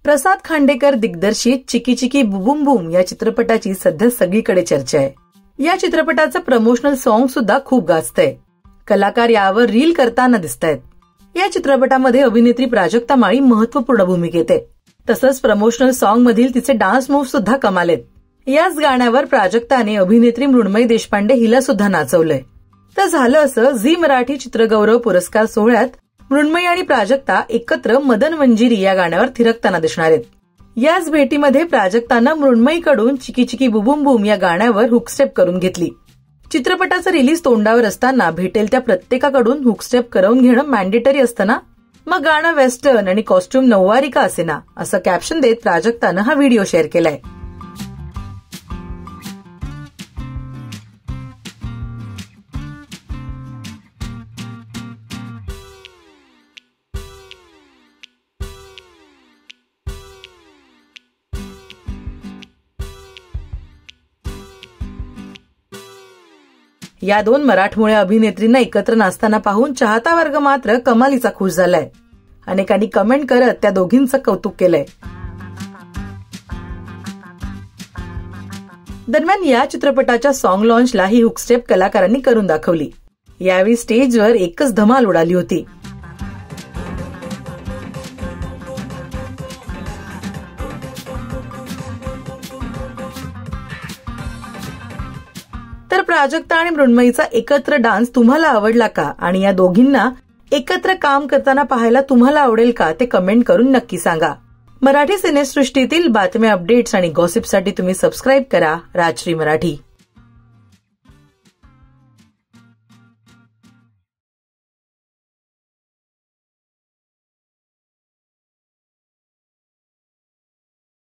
प्रसाद खांडेकर दिग्दर्शित चिकी चिकी बुबुम बूम या चित्रपटाची सध्या सगळीकडे चर्चा आहे. या चित्रपटाचं प्रमोशनल सॉन्ग सुद्धा खूप गाजतंय. कलाकार यावर रील करताना दिसतायत. या चित्रपटामध्ये अभिनेत्री प्राजक्ता माळी महत्वपूर्ण भूमिकेत आहे. तसंच प्रमोशनल सॉन्ग मधील तिचे डान्स मूव्ह सुद्धा कमाल आहेत. याच गाण्यावर प्राजक्ताने अभिनेत्री मृण्मयी देशपांडे हिला सुद्धा नाचवलंय. तर झालं असं, झी मराठी चित्रगौरव पुरस्कार सोहळ्यात मृण्मयी आणि प्राजक्ता एकत्र मदन मंजिरी या गाण्यावर थिरकताना दिसणार आहेत. याच भेटीमध्ये प्राजक्तानं मृण्मयीकडून चिकी चिकी बुबुम बूम या गाण्यावर हुकस्टेप करून घेतली. चित्रपटाचं रिलीज तोंडावर असताना भेटेल त्या प्रत्येकाकडून हुकस्टेप करवून घेणं मॅन्डेटरी असतं ना. मग गाणं वेस्टर्न आणि कॉस्ट्युम नऊवारी का असेना असं कॅप्शन देत प्राजक्तानं हा व्हिडिओ शेअर केलाय. या दोन मराठमोळ्या अभिनेत्रींना एकत्र नाचताना पाहून चाहता वर्ग मात्र कमालीचा खुश झालाय. अनेकांनी कमेंट करत त्या दोघींचं कौतुक केलंय. दरम्यान या चित्रपटाच्या सॉन्ग लॉन्चला ही हुकस्टेप कलाकारांनी करून दाखवली. यावेळी स्टेजवर एकच धमाल उडाली होती. तर प्राजक्ता आणि मृण्मयीचा एकत्र डान्स तुम्हाला आवडला का आणि या दोघींना एकत्र काम करताना पाहायला तुम्हाला आवडेल का ते कमेंट करून नक्की सांगा. मराठी सिनेसृष्टीतील बातम्या, अपडेट्स आणि गॉसिपसाठी तुम्ही सबस्क्राईब करा राजश्री मराठी.